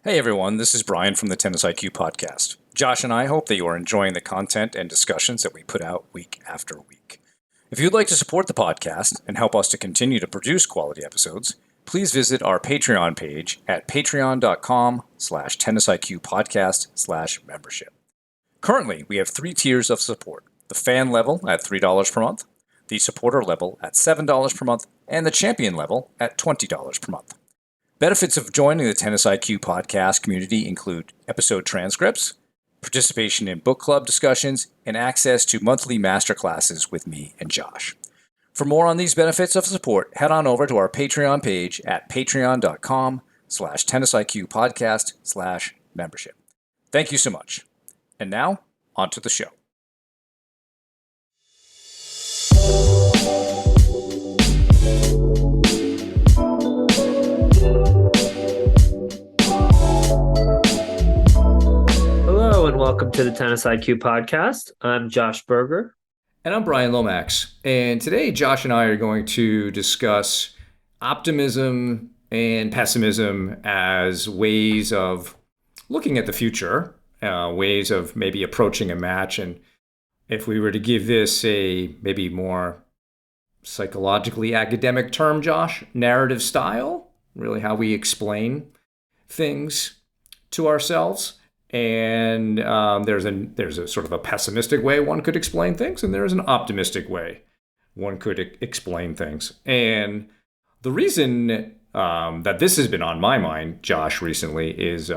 Hey everyone, this is Brian from the Tennis IQ podcast. Josh and I hope that you are enjoying the content and discussions that we put out week after week. If you'd like to support the podcast and help us to continue to produce quality episodes, please visit our Patreon page at patreon.com/tennisiqpodcast/membership. Currently, we have 3 tiers of support: the fan level at $3 per month, the supporter level at $7 per month, and the champion level at $20 per month. Benefits of joining the Tennis IQ podcast community include episode transcripts, participation in book club discussions, and access to monthly masterclasses with me and Josh. For more on these benefits of support, head on over to our Patreon page at patreon.com/tennisiqpodcast/membership. Thank you so much. And now, on to the show. Hello and welcome to the Tennis IQ podcast. I'm Josh Berger. And I'm Brian Lomax. And today, Josh and I are going to discuss optimism and pessimism as ways of looking at the future, ways of maybe approaching a match. And if we were to give this a maybe more psychologically academic term, Josh, narrative style, really how we explain things to ourselves. And there's a sort of a pessimistic way one could explain things, and there's an optimistic way one could explain things. And the reason that this has been on my mind, Josh, recently is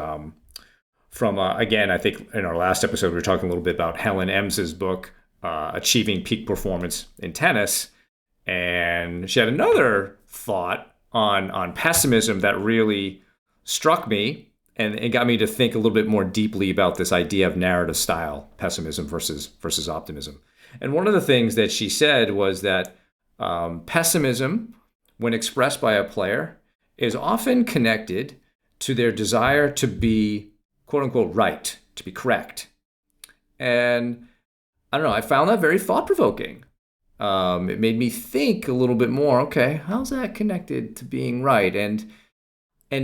from, again, I think in our last episode, we were talking a little bit about Helen Ems's book, Achieving Peak Performance in Tennis. And she had another thought on pessimism that really struck me. And it got me to think a little bit more deeply about this idea of narrative style, pessimism versus optimism. And one of the things that she said was that pessimism, when expressed by a player, is often connected to their desire to be, quote unquote, right, to be correct. And I don't know, I found that very thought-provoking. It made me think a little bit more, okay, how's that connected to being right? And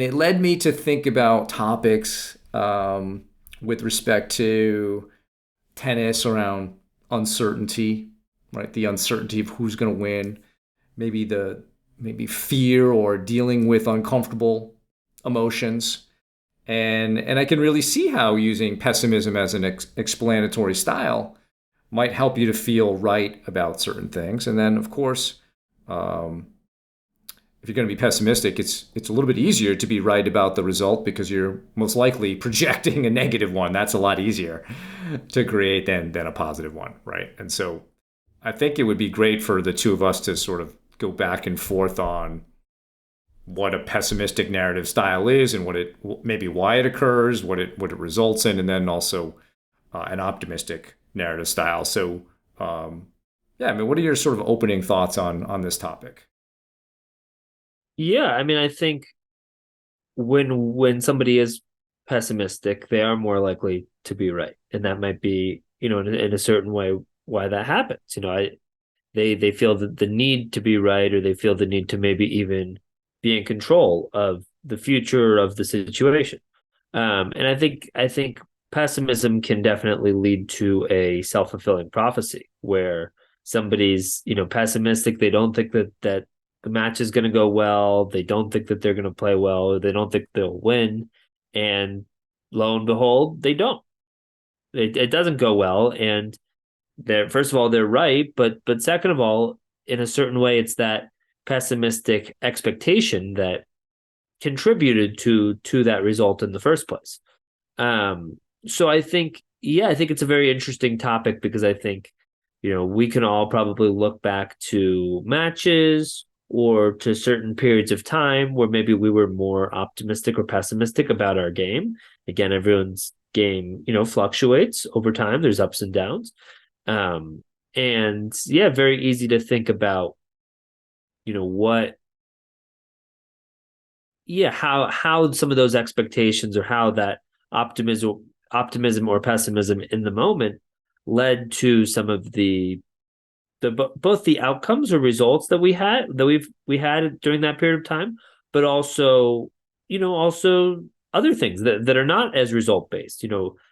it led me to think about topics with respect to tennis around uncertainty, right? The uncertainty of who's going to win, maybe fear or dealing with uncomfortable emotions. And I can really see how using pessimism as an explanatory style might help you to feel right about certain things. And then, of course, if you're going to be pessimistic, it's a little bit easier to be right about the result because you're most likely projecting a negative one. That's a lot easier to create than a positive one, right? And so I think it would be great for the two of us to sort of go back and forth on what a pessimistic narrative style is and maybe why it occurs, what it results in, and then also an optimistic narrative style. So what are your sort of opening thoughts on this topic? Yeah, I mean, I think when somebody is pessimistic, they are more likely to be right, and that might be, in a certain way why that happens. They feel the need to be right, or they feel the need to maybe even be in control of the future of the situation. And I think pessimism can definitely lead to a self-fulfilling prophecy where somebody's pessimistic. They don't think that the match is going to go well. They don't think that they're going to play well, or they don't think they'll win. And lo and behold, they don't. It doesn't go well. And first of all, they're right. But second of all, in a certain way, it's that pessimistic expectation that contributed to that result in the first place. So I think it's a very interesting topic because I think, we can all probably look back to matches or to certain periods of time where maybe we were more optimistic or pessimistic about our game. Again, everyone's game, fluctuates over time. There's ups and downs. Very easy to think about, how some of those expectations or how that optimism or pessimism in the moment led to some of the both the outcomes or results that we had during that period of time, but also other things that are not as result based.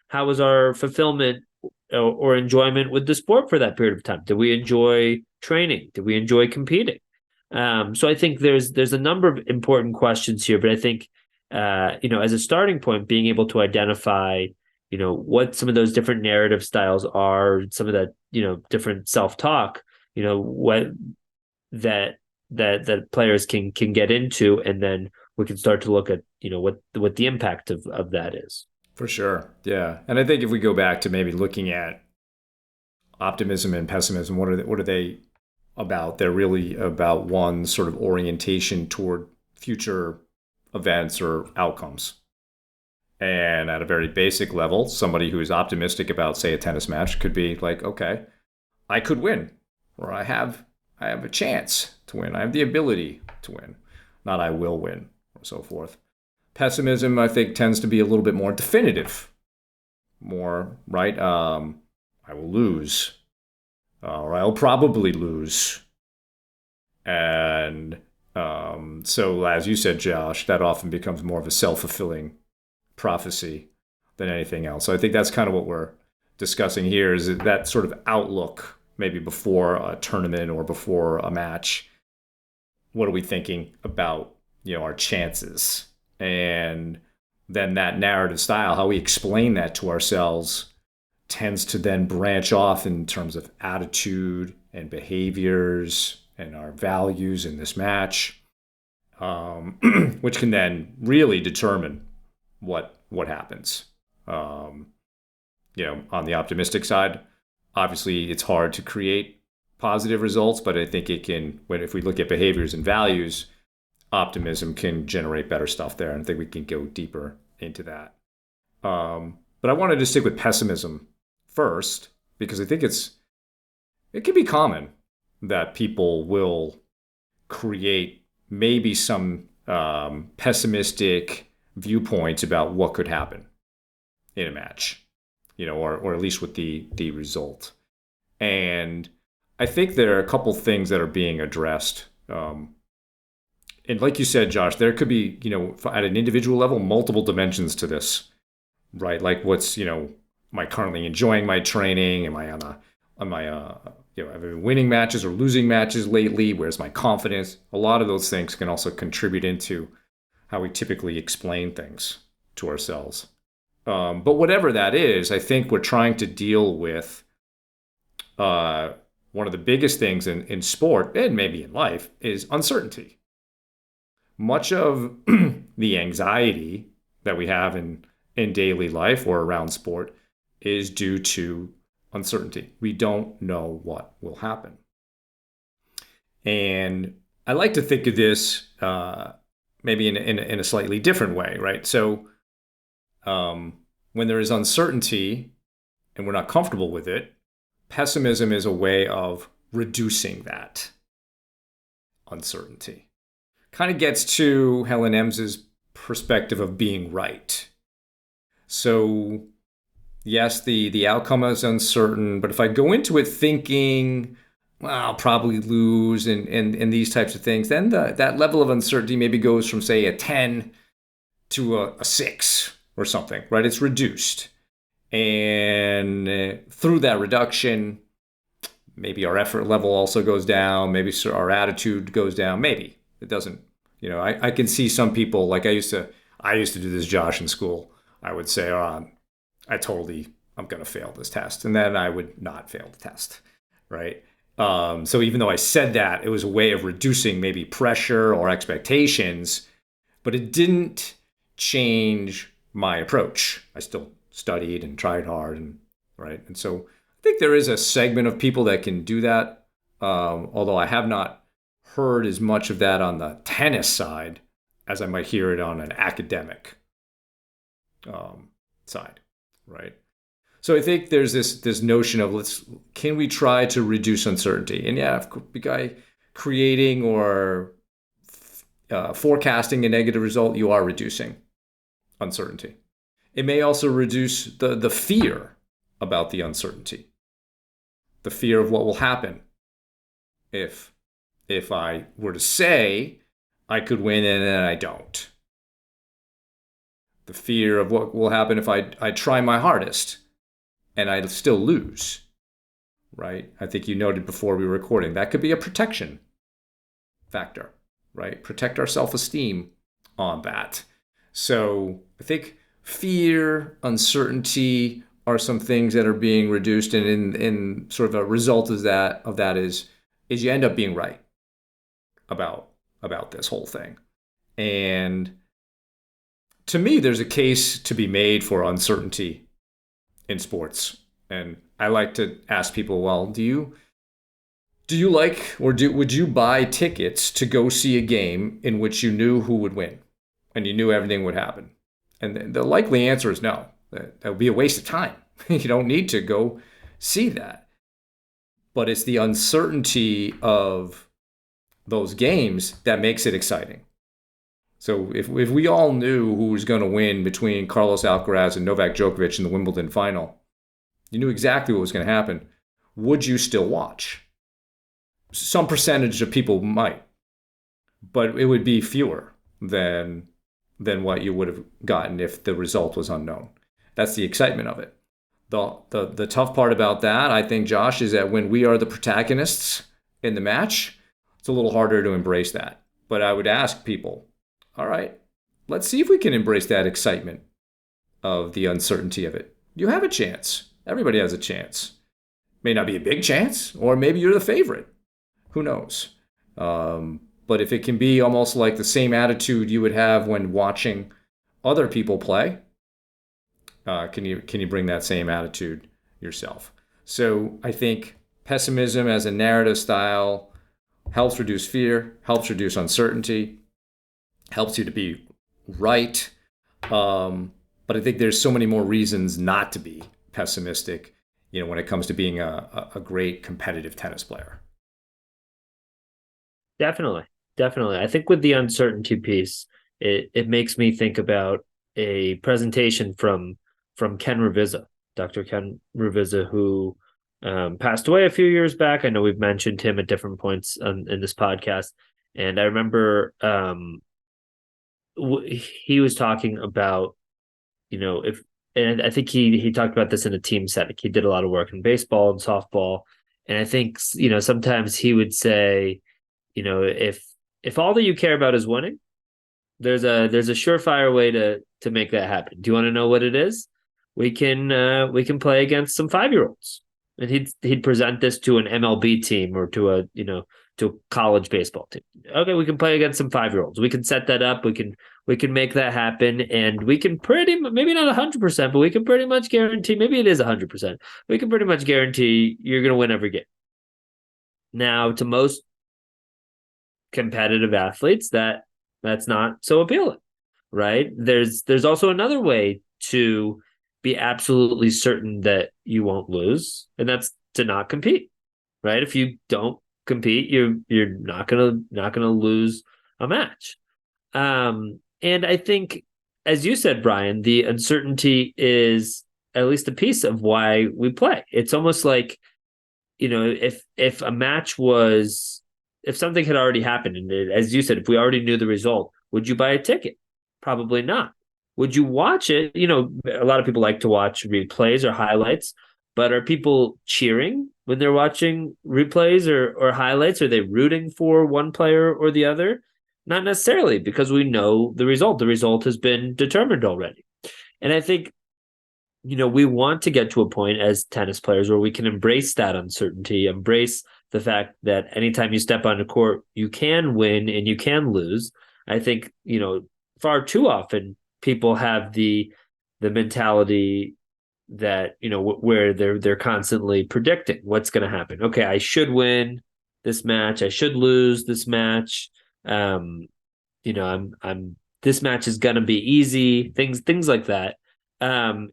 How was our fulfillment or enjoyment with the sport for that period of time? Did we enjoy training? Did we enjoy competing? So I think there's a number of important questions here, but I think as a starting point, being able to identify what some of those different narrative styles are, some of that different self talk, what that players can get into, and then we can start to look at what the impact of that is. For sure. Yeah. And I think if we go back to maybe looking at optimism and pessimism, what are they about? They're really about one sort of orientation toward future events or outcomes. And at a very basic level, somebody who is optimistic about, say, a tennis match could be like, okay, I could win, or I have a chance to win. I have the ability to win, not I will win, or so forth. Pessimism, I think, tends to be a little bit more definitive, more right. I will lose, or I'll probably lose, and so as you said, Josh, that often becomes more of a self-fulfilling prophecy than anything else. So I think that's kind of what we're discussing here is that sort of outlook, maybe before a tournament or before a match. What are we thinking about, our chances? And then that narrative style, how we explain that to ourselves, tends to then branch off in terms of attitude and behaviors and our values in this match, which can then really determine what happens. On the optimistic side, obviously it's hard to create positive results, but I think if we look at behaviors and values, optimism can generate better stuff there. And I think we can go deeper into that. But I wanted to stick with pessimism first, because I think it can be common that people will create maybe some pessimistic viewpoints about what could happen in a match, or at least with the result. And I think there are a couple things that are being addressed. And like you said, Josh, there could be, at an individual level, multiple dimensions to this, right? Like what's, am I currently enjoying my training? Am I have I been winning matches or losing matches lately? Where's my confidence? A lot of those things can also contribute into how we typically explain things to ourselves. But whatever that is, I think we're trying to deal with one of the biggest things in sport and maybe in life is uncertainty. Much of the anxiety that we have in daily life or around sport is due to uncertainty. We don't know what will happen. And I like to think of this maybe in a slightly different way, right? So when there is uncertainty and we're not comfortable with it, pessimism is a way of reducing that uncertainty. Kind of gets to Helen Ems's perspective of being right. So yes, the outcome is uncertain, but if I go into it thinking, well, I'll probably lose and these types of things, then that level of uncertainty maybe goes from, say, a 10 to a 6 or something, right? It's reduced. And through that reduction, maybe our effort level also goes down. Maybe our attitude goes down. Maybe it doesn't. I can see some people, like I used to do this, Josh, in school. I would say, I'm going to fail this test. And then I would not fail the test, right? So even though I said that, it was a way of reducing maybe pressure or expectations, but it didn't change my approach. I still studied and tried hard, and so I think there is a segment of people that can do that, although I have not heard as much of that on the tennis side as I might hear it on an academic side, right? So I think there's this notion of can we try to reduce uncertainty? And yeah, by creating or forecasting a negative result, you are reducing uncertainty. It may also reduce the fear about the uncertainty, the fear of what will happen if I were to say I could win and then I don't. The fear of what will happen if I try my hardest and I still lose, right? I think you noted before we were recording that could be a protection factor, right? Protect our self esteem on that. So I think fear, uncertainty are some things that are being reduced, and in sort of a result of that is you end up being right about this whole thing. And to me, there's a case to be made for uncertainty in sports. And I like to ask people, well, do you like or would you buy tickets to go see a game in which you knew who would win and you knew everything would happen? And the likely answer is no. That would be a waste of time. You don't need to go see that. But it's the uncertainty of those games that makes it exciting. So if we all knew who was going to win between Carlos Alcaraz and Novak Djokovic in the Wimbledon final, you knew exactly what was going to happen, would you still watch? Some percentage of people might, but it would be fewer than what you would have gotten if the result was unknown. That's the excitement of it. The tough part about that, I think, Josh, is that when we are the protagonists in the match, it's a little harder to embrace that. But I would ask people, all right, let's see if we can embrace that excitement of the uncertainty of it. You have a chance. Everybody has a chance. May not be a big chance, or maybe you're the favorite. Who knows? But if it can be almost like the same attitude you would have when watching other people play, can you bring that same attitude yourself? So I think pessimism as a narrative style helps reduce fear, helps reduce uncertainty, helps you to be right. But I think there's so many more reasons not to be pessimistic, when it comes to being a great competitive tennis player. Definitely. Definitely. I think with the uncertainty piece, it makes me think about a presentation from Ken Ravizza, Dr. Ken Ravizza, who passed away a few years back. I know we've mentioned him at different points in this podcast. And I remember he was talking about, and I think he talked about this in a team setting. He did a lot of work in baseball and softball. And I think, sometimes he would say, if all that you care about is winning, there's a surefire way to make that happen. Do you want to know what it is? We can play against some 5-year-olds, and he'd present this to an MLB team or to a college baseball team. Okay, we can play against some 5-year-olds. We can set that up. We can make that happen, and we can maybe not 100%, but we can pretty much guarantee. Maybe it is 100%. We can pretty much guarantee you're going to win every game. Now, to most competitive athletes, that's not so appealing, right? There's also another way to be absolutely certain that you won't lose, and that's to not compete, right? If you don't compete, you're not gonna lose a match. And I think, as you said, Brian, the uncertainty is at least a piece of why we play. It's almost like, if a match was, if something had already happened, and as you said, if we already knew the result, would you buy a ticket? Probably not. Would you watch it? A lot of people like to watch replays or highlights, but are people cheering when they're watching replays or highlights? Are they rooting for one player or the other? Not necessarily, because we know the result. The result has been determined already. And I think, we want to get to a point as tennis players where we can embrace that uncertainty, embrace the fact that anytime you step on a court, you can win and you can lose. I think, far too often people have the mentality that, where they're constantly predicting what's going to happen. Okay, I should win this match. I should lose this match. I'm this match is going to be easy, things like that. And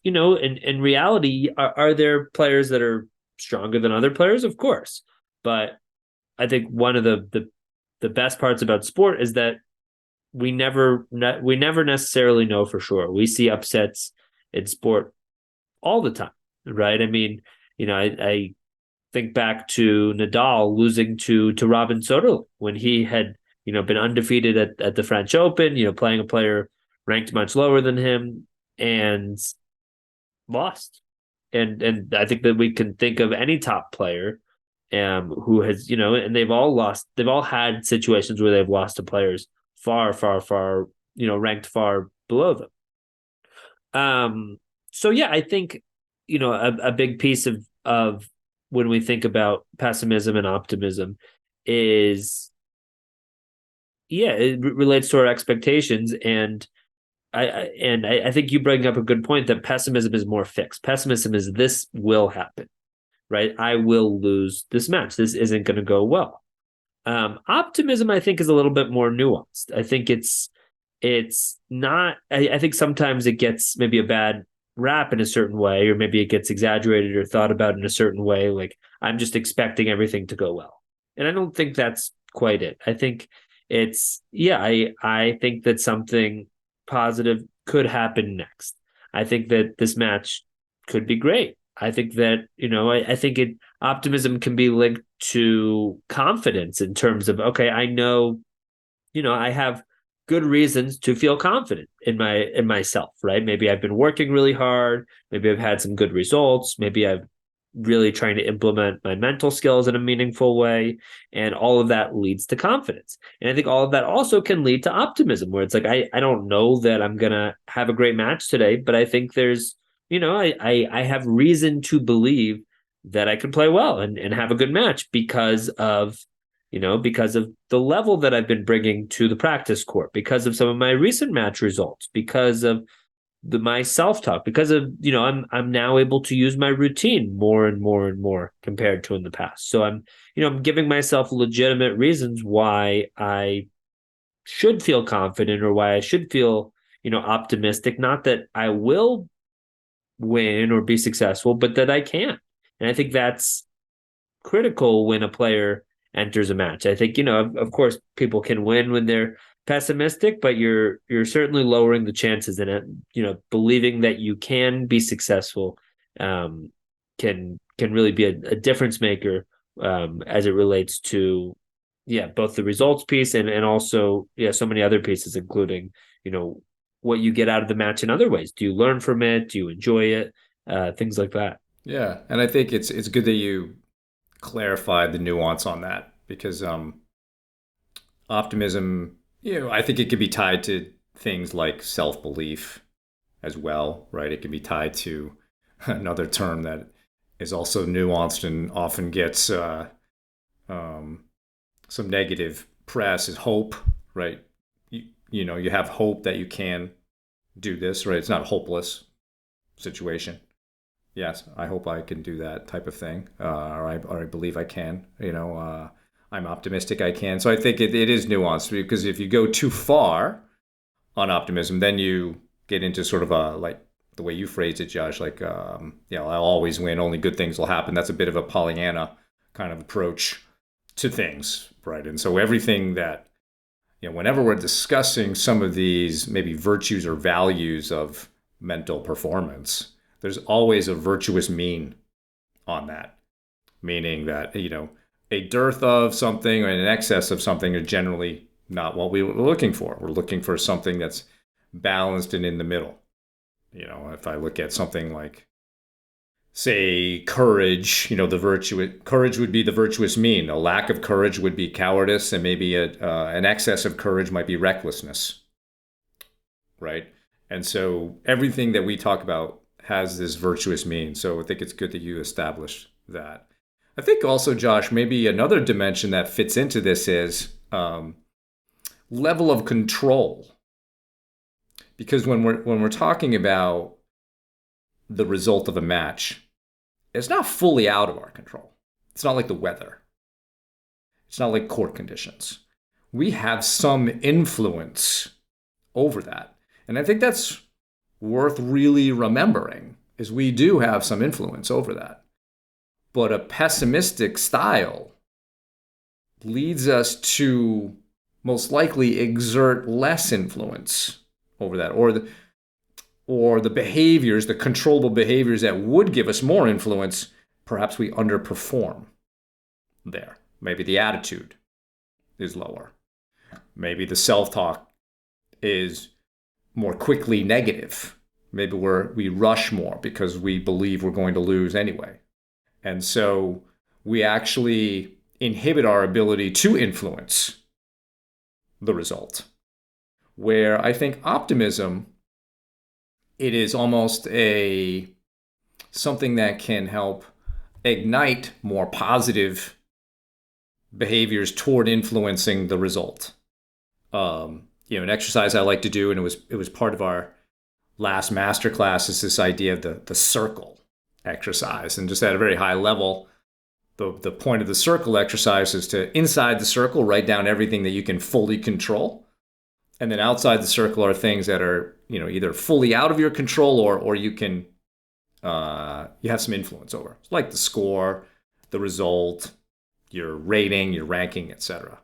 in reality, are there players that are stronger than other players? Of course. But I think one of the best parts about sport is that we never necessarily know for sure. We see upsets in sport all the time, right? I mean, I think back to Nadal losing to Robin Soderling when he had, been undefeated at the French Open, playing a player ranked much lower than him and lost. And I think that we can think of any top player who has, and they've all lost. They've all had situations where they've lost to players far, far, far, ranked far below them. So yeah, I think, a big piece of when we think about pessimism and optimism is, yeah, it relates to our expectations. And I think you bring up a good point that pessimism is more fixed. Pessimism is this will happen, right? I will lose this match. This isn't going to go well. Optimism, I think, is a little bit more nuanced. I think it's not. I think sometimes it gets maybe a bad rap in a certain way, or maybe it gets exaggerated or thought about in a certain way. Like I'm just expecting everything to go well, and I don't think that's quite it. I think it's yeah. I think that something positive could happen next. I think that this match could be great. I think that I think it optimism can be linked to confidence in terms of okay, I know I have good reasons to feel confident in myself, right? Maybe I've been working really hard, maybe I've had some good results, maybe I've really trying to implement my mental skills in a meaningful way, and all of that leads to confidence. And I think all of that also can lead to optimism, where it's like I don't know that I'm gonna have a great match today, but I think there's I have reason to believe that I can play well and have a good match because of the level that I've been bringing to the practice court, because of some of my recent match results, because of my self talk, because of I'm now able to use my routine more and more and more compared to in the past. So I'm giving myself legitimate reasons why I should feel confident or why I should feel optimistic. Not that I will win or be successful, but that I can. And I think that's critical when a player enters a match. I think, of course, people can win when they're pessimistic, but you're certainly lowering the chances in it. Believing that you can be successful um, can really be a difference maker as it relates to both the results piece and also so many other pieces, including what you get out of the match in other ways. Do you learn from it? Do you enjoy it? Things like that. Yeah, and I think it's good that you clarified the nuance on that because optimism, I think it could be tied to things like self belief as well, right? It can be tied to another term that is also nuanced and often gets um, some negative press is hope, right? You have hope that you can do this, right? It's not a hopeless situation. Yes, I hope I can do that type of thing, or I believe I can. I'm optimistic I can. So I think it is nuanced because if you go too far on optimism, then you get into sort of a like the way you phrased it, Josh, like I'll always win, only good things will happen. That's a bit of a Pollyanna kind of approach to things, right? And so everything that whenever we're discussing some of these maybe virtues or values of mental performance, there's always a virtuous mean on that, meaning that, a dearth of something or an excess of something are generally not what we were looking for. We're looking for something that's balanced and in the middle. If I look at something like, say, courage, courage would be the virtuous mean. A lack of courage would be cowardice, and maybe an excess of courage might be recklessness, right? And so everything that we talk about has this virtuous mean. So I think it's good that you established that. I think also, Josh, maybe another dimension that fits into this is level of control. Because when we're talking about the result of a match, it's not fully out of our control. It's not like the weather. It's not like court conditions. We have some influence over that. And I think that's worth really remembering is we do have some influence over that. But a pessimistic style leads us to most likely exert less influence over that, or the behaviors, the controllable behaviors that would give us more influence, perhaps we underperform there. Maybe the attitude is lower. Maybe the self-talk is more quickly negative. Maybe we rush more because we believe we're going to lose anyway. And so we actually inhibit our ability to influence the result. Where I think optimism, it is almost a something that can help ignite more positive behaviors toward influencing the result. An exercise I like to do, and it was part of our last masterclass, is this idea of the circle exercise. And just at a very high level, the point of the circle exercise is to, inside the circle, write down everything that you can fully control. And then outside the circle are things that are, either fully out of your control or you can, you have some influence over, like the score, the result, your rating, your ranking, etc.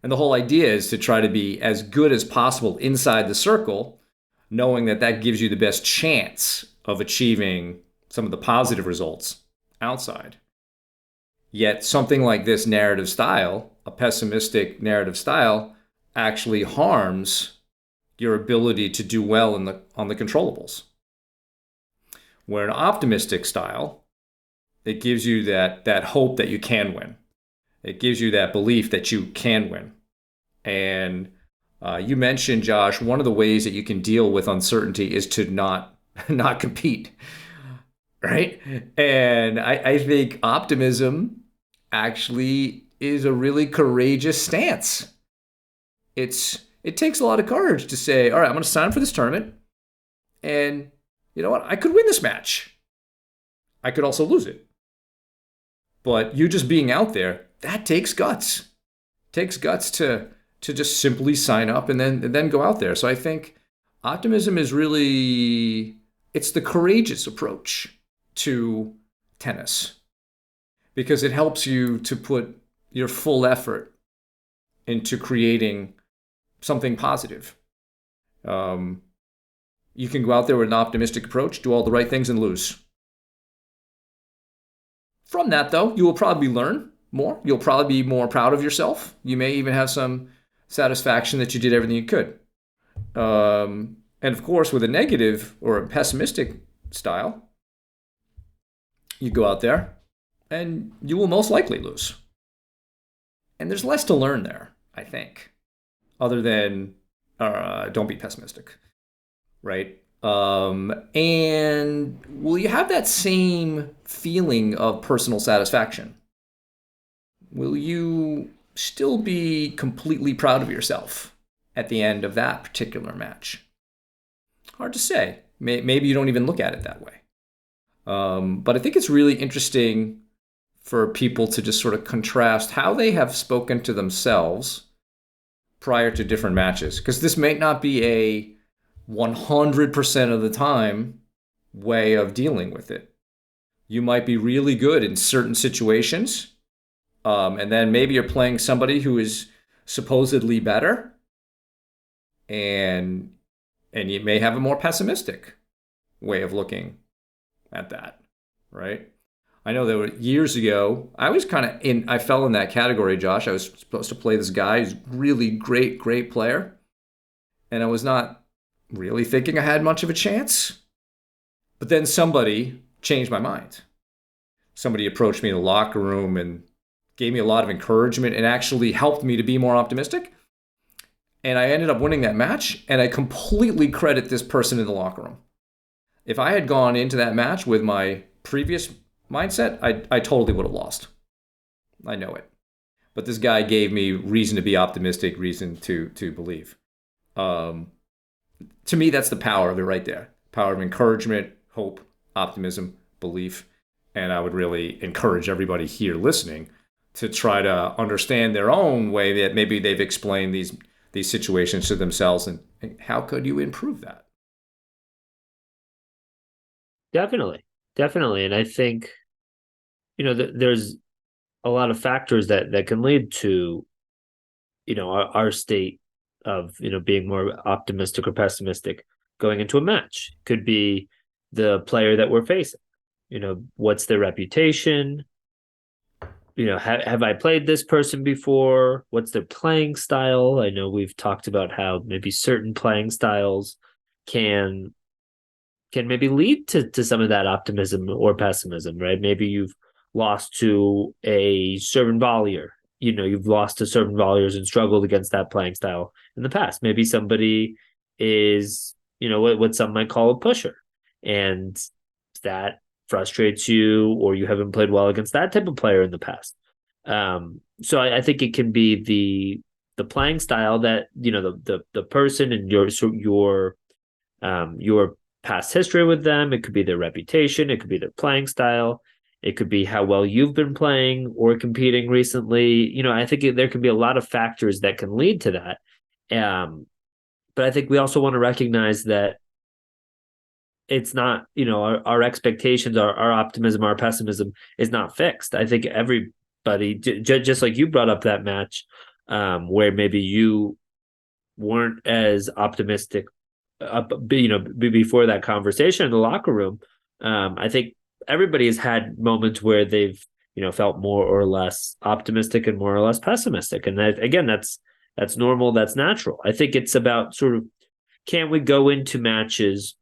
And the whole idea is to try to be as good as possible inside the circle, knowing that that gives you the best chance of achieving some of the positive results outside. Yet something like this narrative style, a pessimistic narrative style, actually harms your ability to do well on the controllables. Where an optimistic style, it gives you that hope that you can win. It gives you that belief that you can win. And you mentioned, Josh, one of the ways that you can deal with uncertainty is to not compete, right? And I think optimism actually is a really courageous stance. It takes a lot of courage to say, all right, I'm going to sign up for this tournament, and you know what? I could win this match. I could also lose it. But you just being out there, that takes guts. It takes guts to just simply sign up and then go out there. So I think optimism is really, it's the courageous approach to tennis, because it helps you to put your full effort into creating something positive. You can go out there with an optimistic approach, do all the right things, and lose. From that, though, you will probably learn more. You'll probably be more proud of yourself. You may even have some satisfaction that you did everything you could. And of course, with a negative or a pessimistic style, you go out there and you will most likely lose. And there's less to learn there, I think, other than don't be pessimistic, right? And will you have that same feeling of personal satisfaction? Will you still be completely proud of yourself at the end of that particular match? Hard to say. Maybe you don't even look at it that way. But I think it's really interesting for people to just sort of contrast how they have spoken to themselves prior to different matches. Because this may not be a 100% of the time way of dealing with it. You might be really good in certain situations, and then maybe you're playing somebody who is supposedly better, and you may have a more pessimistic way of looking at that, right? I know that years ago, I fell in that category, Josh. I was supposed to play this guy who's really great player, and I was not really thinking I had much of a chance. But then somebody changed my mind. Somebody approached me in the locker room and gave me a lot of encouragement and actually helped me to be more optimistic. And I ended up winning that match, and I completely credit this person in the locker room. If I had gone into that match with my previous mindset, I totally would have lost. I know it. But this guy gave me reason to be optimistic, reason to believe. To me, that's the power of it right there. Power of encouragement, hope, optimism, belief. And I would really encourage everybody here listening to try to understand their own way that maybe they've explained these situations to themselves, and how could you improve that? Definitely. Definitely. And I think, there's a lot of factors that can lead to, our state of, being more optimistic or pessimistic going into a match. Could be the player that we're facing. What's their reputation? Have I played this person before? What's their playing style? I know we've talked about how maybe certain playing styles can maybe lead to some of that optimism or pessimism, right? Maybe you've lost to a servant volleyer. You've lost to servant volleyers and struggled against that playing style in the past. Maybe somebody is, what some might call a pusher, and that frustrates you, or you haven't played well against that type of player in the past. So I think it can be the playing style that the person and your past history with them. It could be their reputation. It could be their playing style. It could be how well you've been playing or competing recently. I think there can be a lot of factors that can lead to that. But I think we also want to recognize that it's not, our expectations, our optimism, our pessimism is not fixed. I think everybody, just like you brought up that match, where maybe you weren't as optimistic before that conversation in the locker room. I think everybody has had moments where they've felt more or less optimistic and more or less pessimistic, and again, that's normal, that's natural. I think it's about sort of, can we go into matches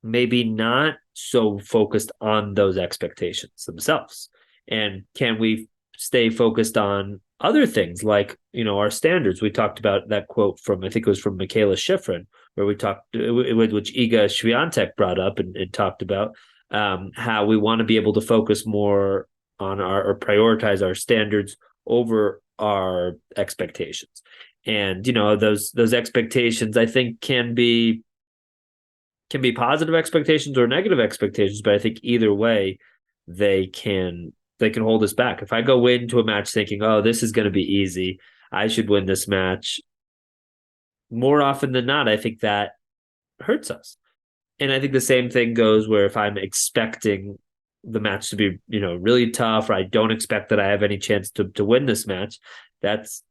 maybe not so focused on those expectations themselves, and can we stay focused on other things like our standards. We talked about that quote from, I think it was from Michaela Schifrin, where we talked, which Iga Swiatek brought up and talked about, how we want to be able to focus more on or prioritize our standards over our expectations. And those expectations, I think, can be positive expectations or negative expectations, but I think either way they can hold us back. If I go into a match thinking, oh, this is going to be easy, I should win this match, more often than not, I think that hurts us. And I think the same thing goes where if I'm expecting the match to be, really tough, or I don't expect that I have any chance to win this match, that's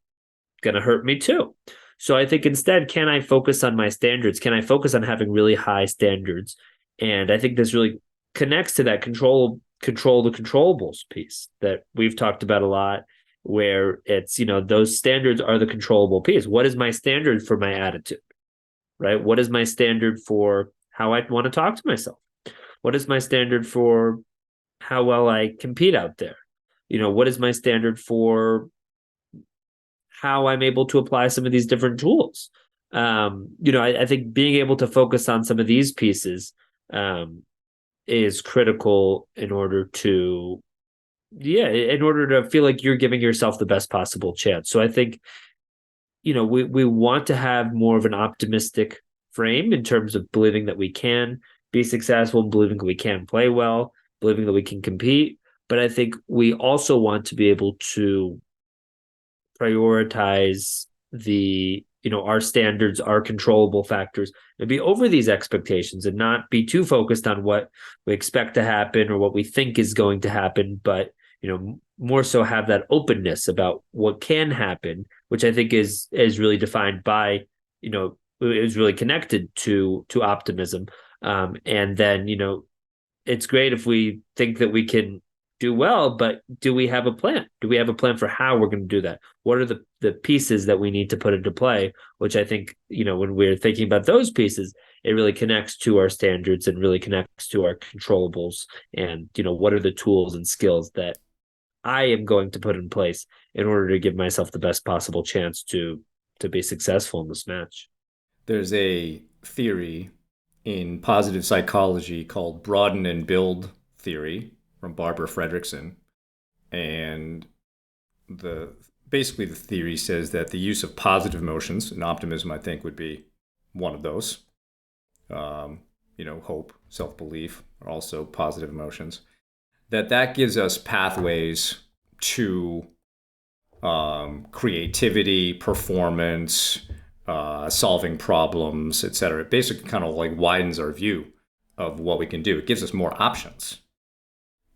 going to hurt me too. So I think instead, can I focus on my standards? Can I focus on having really high standards? And I think this really connects to that control the controllables piece that we've talked about a lot, where it's, those standards are the controllable piece. What is my standard for my attitude, right? What is my standard for how I want to talk to myself? What is my standard for how well I compete out there? What is my standard for how I'm able to apply some of these different tools? I think being able to focus on some of these pieces is critical in order to, feel like you're giving yourself the best possible chance. So I think, we want to have more of an optimistic frame in terms of believing that we can be successful, believing that we can play well, believing that we can compete. But I think we also want to be able to prioritize our standards, our controllable factors, and be over these expectations and not be too focused on what we expect to happen or what we think is going to happen, but more so have that openness about what can happen, which I think is really defined by, is really connected to optimism. And then it's great if we think that we can do well, but do we have a plan? Do we have a plan for how we're going to do that? What are the pieces that we need to put into play? Which I think, when we're thinking about those pieces, it really connects to our standards and really connects to our controllables. And, what are the tools and skills that I am going to put in place in order to give myself the best possible chance to be successful in this match? There's a theory in positive psychology called broaden and build theory from Barbara Fredrickson. And basically the theory says that the use of positive emotions, and optimism I think would be one of those, hope, self-belief are also positive emotions, that gives us pathways to creativity, performance, solving problems, etc. It basically kind of like widens our view of what we can do. It gives us more options.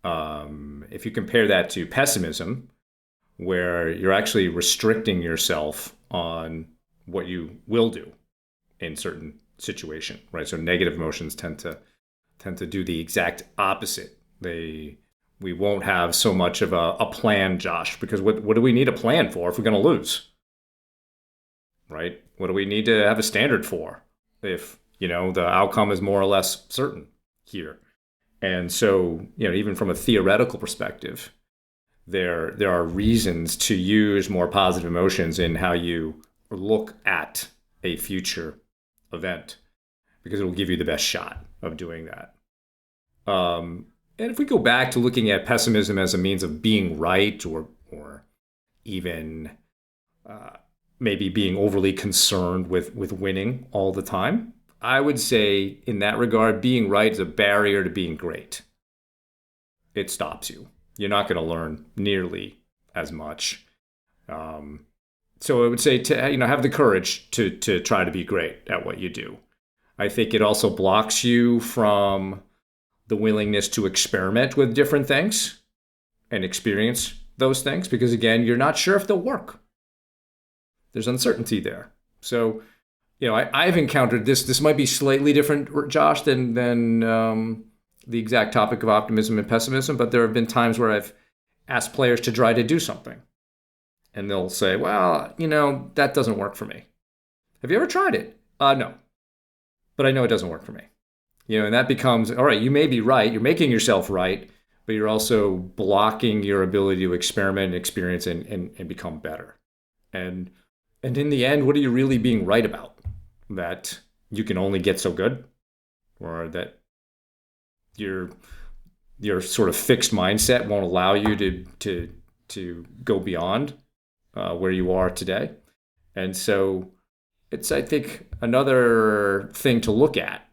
If you compare that to pessimism, where you're actually restricting yourself on what you will do in certain situation, right? So negative emotions tend to do the exact opposite. We won't have so much of a plan, Josh, because what do we need a plan for if we're going to lose, right? What do we need to have a standard for The outcome is more or less certain here. And so, even from a theoretical perspective, there are reasons to use more positive emotions in how you look at a future event because it will give you the best shot of doing that. And if we go back to looking at pessimism as a means of being right, or even maybe being overly concerned with winning all the time, I would say in that regard, being right is a barrier to being great. It stops you. You're not going to learn nearly as much. Um, so I would say to have the courage to try to be great at what you do. I think it also blocks you from the willingness to experiment with different things and experience those things because, again, you're not sure if they'll work. There's uncertainty there. So, I've encountered this. This might be slightly different, Josh, than the exact topic of optimism and pessimism, but there have been times where I've asked players to try to do something. And they'll say, well, that doesn't work for me. Have you ever tried it? No. But I know it doesn't work for me. And that becomes, all right, you may be right. You're making yourself right, but you're also blocking your ability to experiment and experience and become better. And in the end, what are you really being right about? That you can only get so good? Or that your sort of fixed mindset won't allow you to go beyond where you are today? And so it's, I think, another thing to look at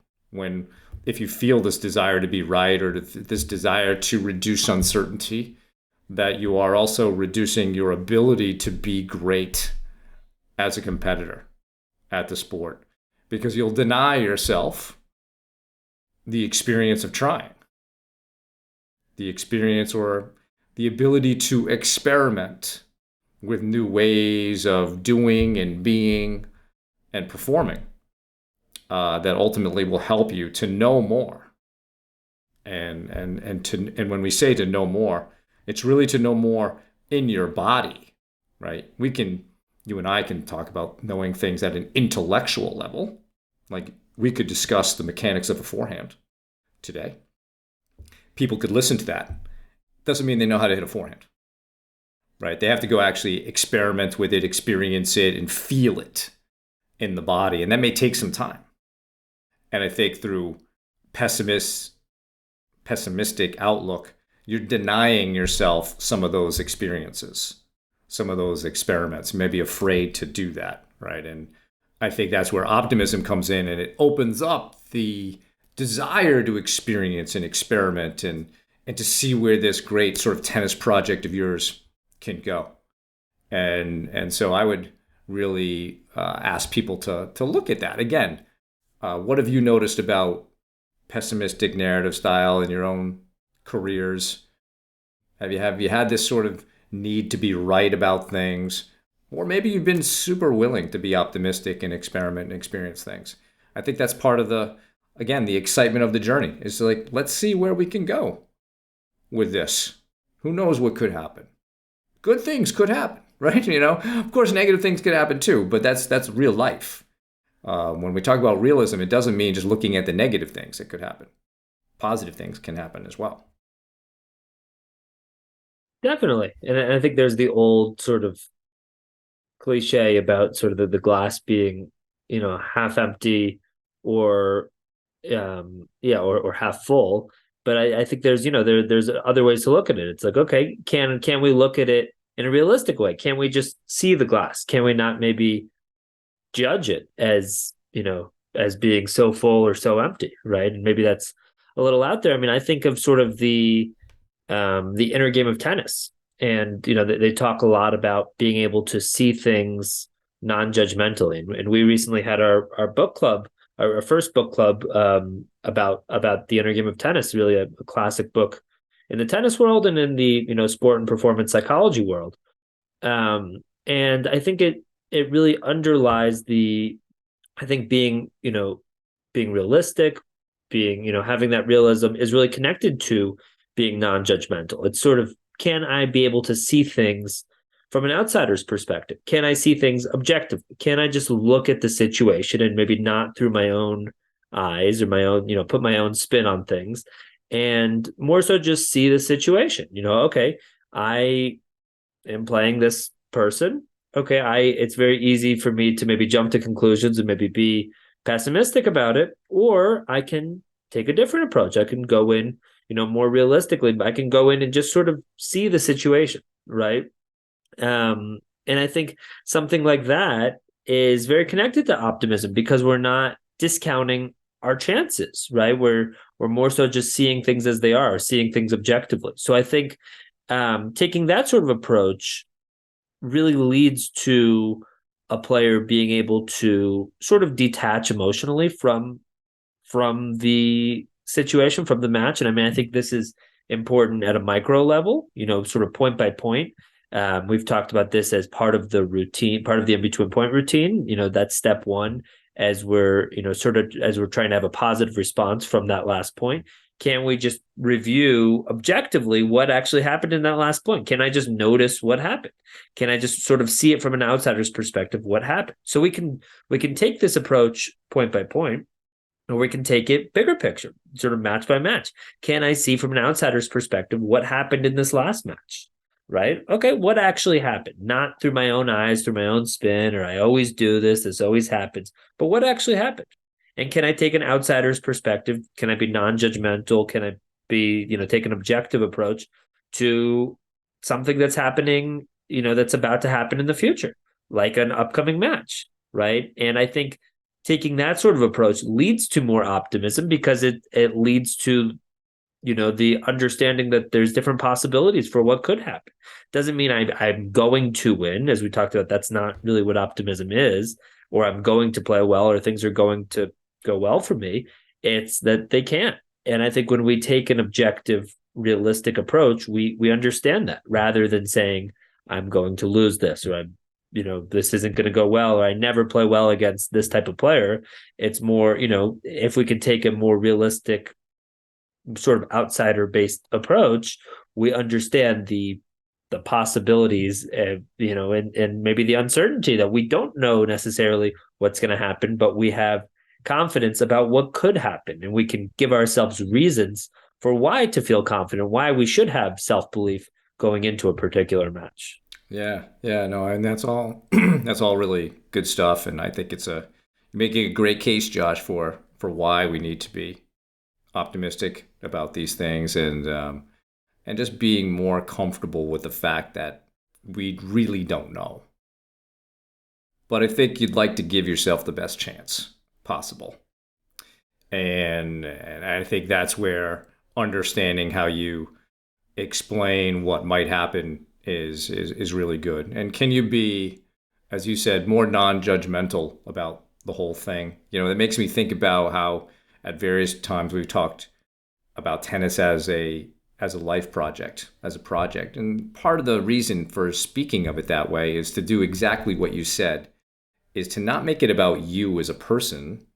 if you feel this desire to be right or this desire to reduce uncertainty, that you are also reducing your ability to be great as a competitor at the sport because you'll deny yourself the experience of trying, the experience or the ability to experiment with new ways of doing and being and performing that ultimately will help you to know more. And when we say to know more, it's really to know more in your body, right? You and I can talk about knowing things at an intellectual level. Like we could discuss the mechanics of a forehand today. People could listen to that. Doesn't mean they know how to hit a forehand, right? They have to go actually experiment with it, experience it, and feel it in the body. And that may take some time. And I think through pessimistic outlook, you're denying yourself some of those experiences, some of those experiments. You may be afraid to do that, right? And I think that's where optimism comes in, and it opens up the desire to experience and experiment and to see where this great sort of tennis project of yours can go. And so I would really ask people to look at that. Again, what have you noticed about pessimistic narrative style in your own careers? Have you had this sort of need to be right about things? Or maybe you've been super willing to be optimistic and experiment and experience things. I think that's part of the excitement of the journey. Is like, let's see where we can go with this. Who knows what could happen? Good things could happen, right? Of course, negative things could happen too, but that's real life. When we talk about realism, it doesn't mean just looking at the negative things that could happen. Positive things can happen as well. Definitely. And I think there's the old sort of cliche about sort of the glass being, half empty or or half full. But I think there's, there's other ways to look at it. It's like, okay, can we look at it in a realistic way? Can we just see the glass? Can we not maybe judge it as, as being so full or so empty, right? And maybe that's a little out there. I mean, I think of sort of the inner game of tennis, and they talk a lot about being able to see things non-judgmentally. And we recently had our book club, our first book club, about the inner game of tennis, really a classic book in the tennis world and in the sport and performance psychology world. And I think it really underlies I think being realistic, being having that realism is really connected to being non-judgmental. It's sort of, can I be able to see things from an outsider's perspective? Can I see things objectively? Can I just look at the situation and maybe not through my own eyes or my own, put my own spin on things, and more so just see the situation. Okay, I am playing this person. Okay, I it's very easy for me to maybe jump to conclusions and maybe be pessimistic about it, or I can take a different approach. I can go in, more realistically, but I can go in and just sort of see the situation, right? And I think something like that is very connected to optimism because we're not discounting our chances, right? We're more so just seeing things as they are, seeing things objectively. So I think taking that sort of approach really leads to a player being able to sort of detach emotionally from the situation, from the match. And I mean, I think this is important at a micro level, sort of point by point. We've talked about this as part of the routine, part of the in between point routine. That's step one as we're, sort of as we're trying to have a positive response from that last point. Can we just review objectively what actually happened in that last point? Can I just notice what happened? Can I just sort of see it from an outsider's perspective what happened? So we can take this approach point by point, or we can take it bigger picture, sort of match by match. Can I see from an outsider's perspective what happened in this last match? Right? Okay, what actually happened? Not through my own eyes, through my own spin, or I always do this, this always happens, but what actually happened? And can I take an outsider's perspective? Can I be non-judgmental? Can I be, take an objective approach to something that's happening, that's about to happen in the future, like an upcoming match, right? And I think taking that sort of approach leads to more optimism because it leads to the understanding that there's different possibilities for what could happen. Doesn't mean I'm going to win, as we talked about. That's not really what optimism is, or I'm going to play well, or things are going to go well for me. It's that they can't. And I think when we take an objective, realistic approach, we understand that rather than saying I'm going to lose this, or I'm this isn't going to go well, or I never play well against this type of player. It's more, if we can take a more realistic sort of outsider based approach, we understand the possibilities, and maybe the uncertainty that we don't know necessarily what's going to happen, but we have confidence about what could happen, and we can give ourselves reasons for why to feel confident, why we should have self belief going into a particular match. Yeah, yeah, no, and that's all that's all really good stuff, and I think you're making a great case, Josh, for why we need to be optimistic about these things, and just being more comfortable with the fact that we really don't know. But I think you'd like to give yourself the best chance possible, and I think that's where understanding how you explain what might happen is really good. And can you be, as you said, more non-judgmental about the whole thing? It makes me think about how at various times we've talked about tennis as a life project, as a project. And part of the reason for speaking of it that way is to do exactly what you said, is to not make it about you as a person,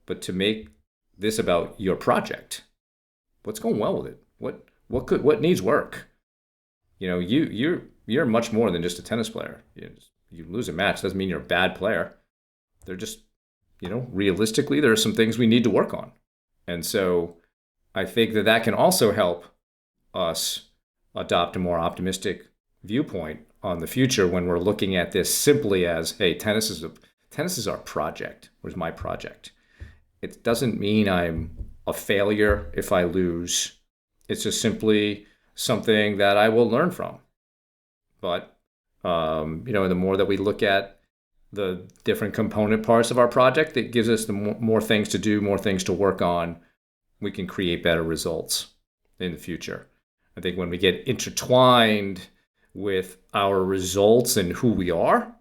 but to make this about your project. What's going well with it? What needs work? You're much more than just a tennis player. You lose a match doesn't mean you're a bad player. They're just, realistically, there are some things we need to work on. And so I think that can also help us adopt a more optimistic viewpoint on the future when we're looking at this simply as, hey, tennis is our project. Where's my project? It doesn't mean I'm a failure if I lose. It's just simply something that I will learn from. But the more that we look at the different component parts of our project, it gives us the more things to do, more things to work on. We can create better results in the future. I think when we get intertwined with our results and who we are,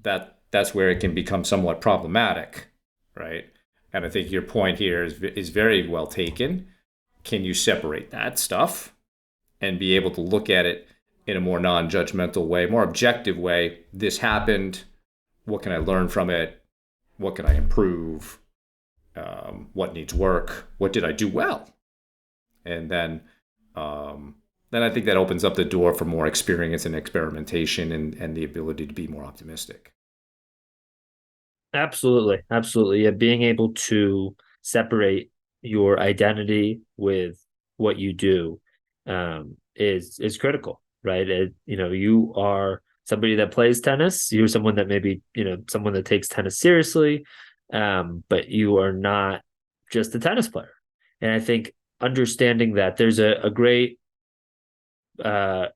that's where it can become somewhat problematic, right? And I think your point here is very well taken. Can you separate that stuff and be able to look at it in a more non-judgmental way, more objective way? This happened. What can I learn from it? What can I improve? What needs work? What did I do well? And then I think that opens up the door for more experience and experimentation and the ability to be more optimistic. Absolutely, absolutely. Yeah, being able to separate your identity with what you do is critical, right? You are somebody that plays tennis. You're someone that maybe someone that takes tennis seriously, but you are not just a tennis player. And I think understanding that there's a great uh,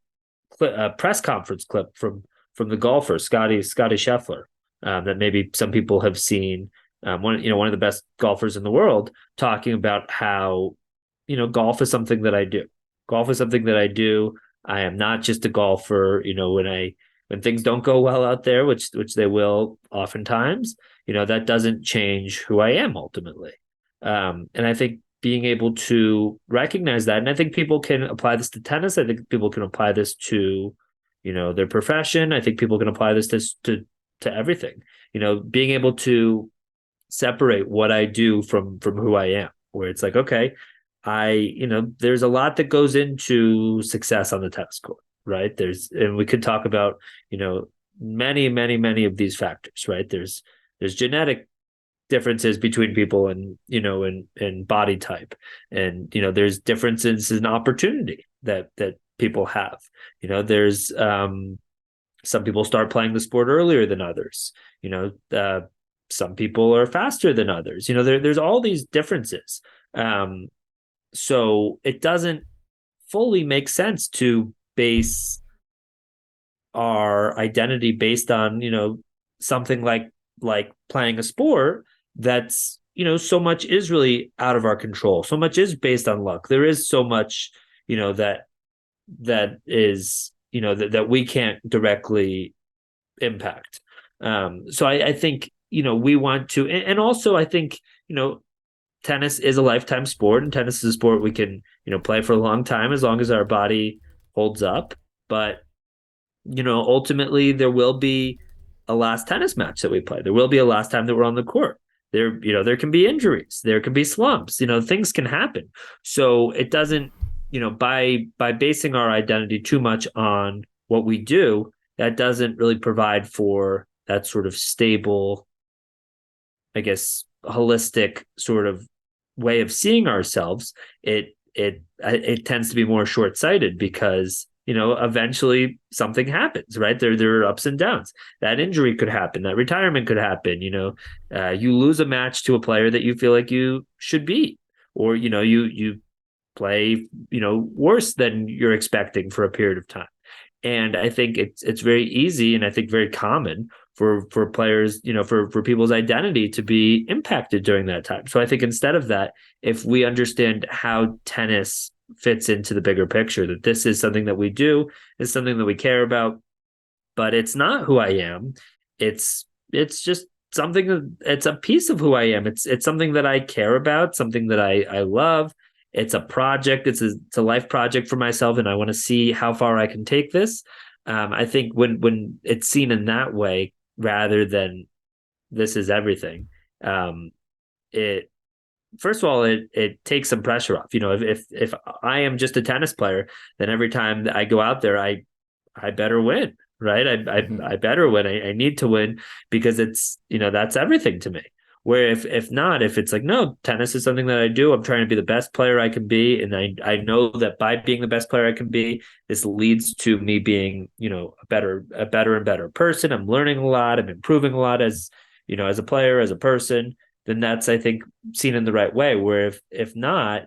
press conference clip from the golfer Scotty Scheffler that maybe some people have seen. One of the best golfers in the world, talking about how golf is something that I do. Golf is something that I do. I am not just a golfer. When things don't go well out there, which they will oftentimes, that doesn't change who I am ultimately. And I think being able to recognize that, and I think people can apply this to tennis. I think people can apply this to, their profession. I think people can apply this to everything. Being able to separate what I do from who I am, where it's like, okay, there's a lot that goes into success on the tennis court, right? And we could talk about, many, many, many of these factors, right? There's genetic differences between people and and body type, and there's differences in opportunity that people have. There's some people start playing the sport earlier than others. Some people are faster than others. There's all these differences. So it doesn't fully make sense to base our identity based on something like playing a sport that's so much is really out of our control. So much is based on luck. There is so much that is that we can't directly impact. So I think we want to, and also I think tennis is a lifetime sport, and tennis is a sport we can play for a long time as long as our body holds up. But ultimately there will be a last tennis match that we play. There will be a last time that we're on the court. There can be injuries, there can be slumps, things can happen. So it doesn't, by basing our identity too much on what we do, that doesn't really provide for that sort of stable, I guess, holistic sort of way of seeing ourselves. It tends to be more short-sighted because eventually something happens, right? There are ups and downs. That injury could happen, that retirement could happen. You lose a match to a player that you feel like you should beat, or you play worse than you're expecting for a period of time. And I think it's very easy, and I think very common for players, for people's identity to be impacted during that time. So I think instead of that, if we understand how tennis fits into the bigger picture, that this is something that we do, is something that we care about, but it's not who I am. It's just something. It's a piece of who I am. It's something that I care about, something that I love. It's a project. It's a life project for myself, and I want to see how far I can take this. I think when it's seen in that way, rather than this is everything, it first of all, it takes some pressure off. If I am just a tennis player, then every time that I go out there, I better win, right? I better win. I need to win because it's that's everything to me. Where if not, if it's like, no, tennis is something that I do. I'm trying to be the best player I can be, and I know that by being the best player I can be, this leads to me being a better and better person. I'm learning a lot. I'm improving a lot as as a player, as a person. Then that's, I think, seen in the right way. Where if not,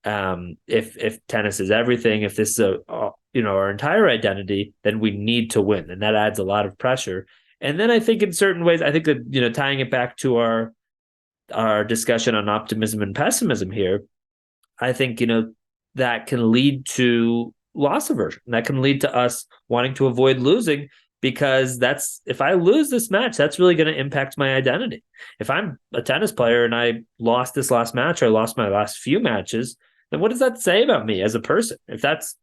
if tennis is everything, if this is our entire identity, then we need to win, and that adds a lot of pressure. And then I think in certain ways, I think that tying it back to our discussion on optimism and pessimism here, I think that can lead to loss aversion. That can lead to us wanting to avoid losing, because if I lose this match, that's really going to impact my identity. If I'm a tennis player and I lost this last match, or I lost my last few matches, then what does that say about me as a person? If that's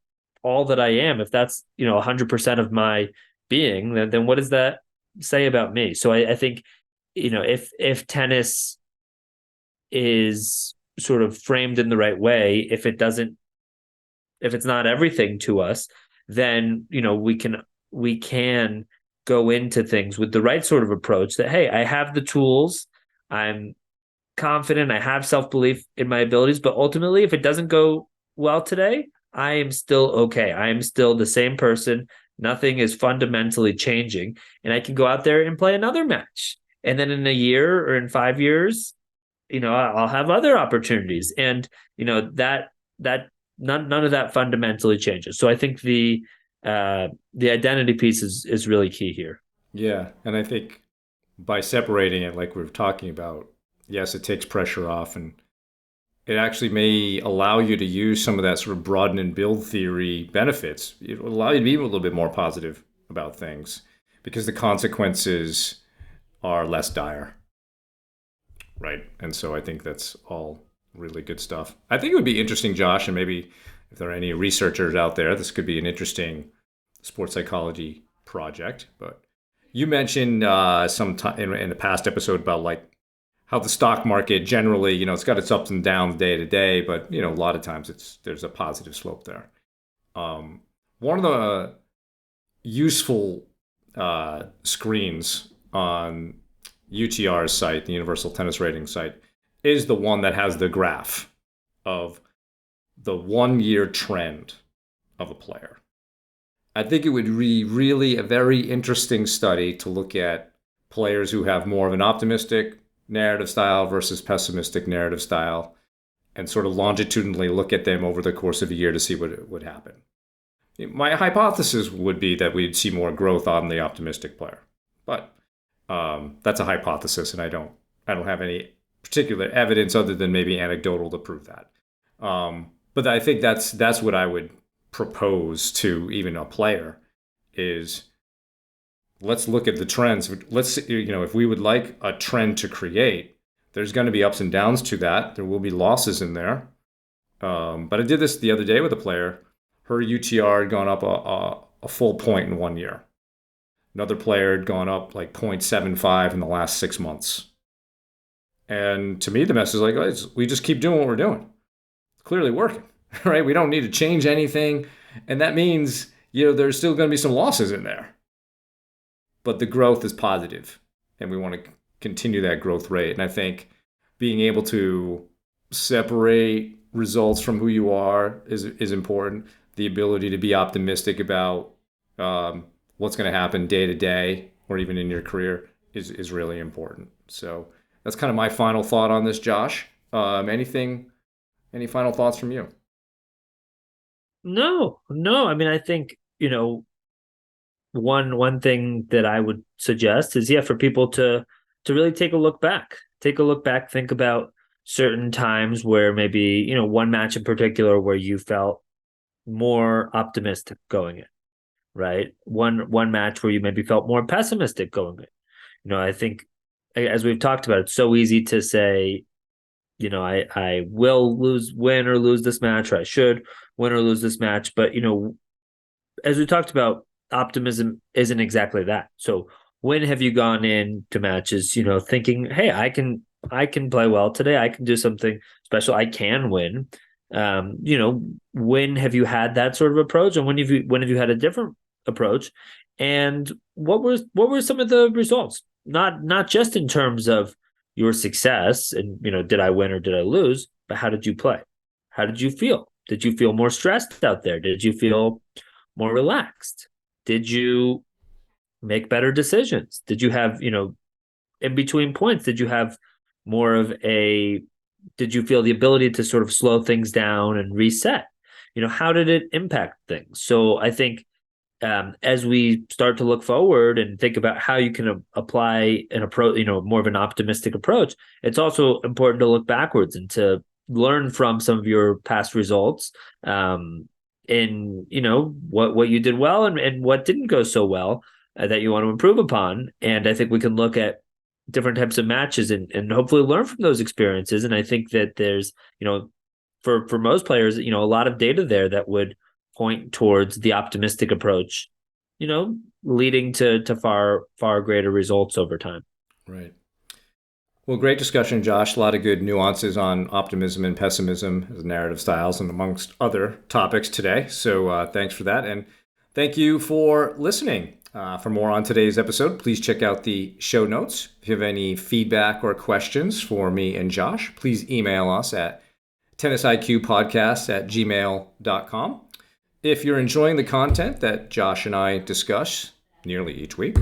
all that I am, if that's 100% of my being, then what does that say about me? So I think if tennis is sort of framed in the right way, if it's not everything to us, then we can go into things with the right sort of approach that, hey, I have the tools, I'm confident. I have self belief in my abilities, but ultimately, if it doesn't go well today, I am still okay. I am still the same person. Nothing is fundamentally changing, and I can go out there and play another match. And then in a year or in 5 years, I'll have other opportunities, and that none of that fundamentally changes. So I think the identity piece is really key here. Yeah. And I think by separating it, like we were talking about, yes, it takes pressure off and it actually may allow you to use some of that sort of broaden and build theory benefits. It will allow you to be a little bit more positive about things because the consequences are less dire, right? And so I think that's all really good stuff. I think it would be interesting, Josh, and maybe if there are any researchers out there, this could be an interesting sports psychology project. But you mentioned some time in the past episode about like how the stock market generally, it's got its ups and downs day to day, but a lot of times there's a positive slope there. One of the useful screens on UTR's site, the Universal Tennis Rating site, is the one that has the graph of the 1 year trend of a player. I think it would be really a very interesting study to look at players who have more of an optimistic narrative style versus pessimistic narrative style and sort of longitudinally look at them over the course of a year to see what would happen. My hypothesis would be that we'd see more growth on the optimistic player, but that's a hypothesis, and I don't have any particular evidence other than maybe anecdotal to prove that. But I think that's what I would propose to even a player is let's look at the trends. Let's if we would like a trend to create, there's going to be ups and downs to that. There will be losses in there. But I did this the other day with a player. Her UTR had gone up a full point in 1 year. Another player had gone up like 0.75 in the last 6 months. And to me, the message is like, we just keep doing what we're doing. It's clearly working, right? We don't need to change anything. And that means, there's still going to be some losses in there. But the growth is positive, and we want to continue that growth rate. And I think being able to separate results from who you are is important. The ability to be optimistic about what's going to happen day to day or even in your career is really important. So that's kind of my final thought on this, Josh. Any final thoughts from you? No, no. I mean, I think, one thing that I would suggest is, yeah, for people to really take a look back. Take a look back, think about certain times where maybe, one match in particular where you felt more optimistic going in, right? One match where you maybe felt more pessimistic going in. I think as we've talked about, it's so easy to say, I will win or lose this match, or I should win or lose this match. But, as we talked about, optimism isn't exactly that. So when have you gone into matches, thinking, hey, I can play well today. I can do something special. I can win. When have you had that sort of approach, and when have you had a different approach, and what were some of the results? Not just in terms of your success and did I win or did I lose, but how did you play? How did you feel? Did you feel more stressed out there? Did you feel more relaxed? Did you make better decisions? Did you have, in between points, did you have more of a, did you feel the ability to sort of slow things down and reset? How did it impact things? So I think as we start to look forward and think about how you can apply an approach, more of an optimistic approach, it's also important to look backwards and to learn from some of your past results, in what you did well and what didn't go so well, that you want to improve upon. And I think we can look at different types of matches and hopefully learn from those experiences. And I think that there's, for most players, a lot of data there that would point towards the optimistic approach, leading to far greater results over time. Right. Well, great discussion, Josh. A lot of good nuances on optimism and pessimism as narrative styles and amongst other topics today. So thanks for that. And thank you for listening. For more on today's episode, please check out the show notes. If you have any feedback or questions for me and Josh, please email us at tennisiqpodcast@gmail.com. If you're enjoying the content that Josh and I discuss nearly each week,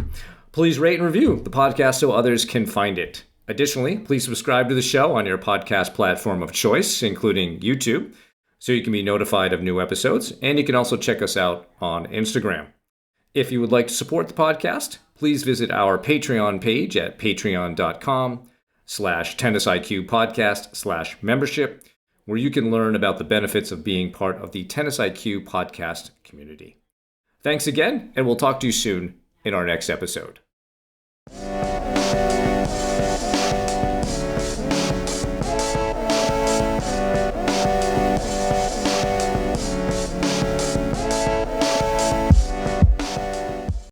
please rate and review the podcast so others can find it. Additionally, please subscribe to the show on your podcast platform of choice, including YouTube, so you can be notified of new episodes, and you can also check us out on Instagram. If you would like to support the podcast, please visit our Patreon page at patreon.com/tennisiqpodcast/membership, where you can learn about the benefits of being part of the Tennis IQ podcast community. Thanks again, and we'll talk to you soon in our next episode.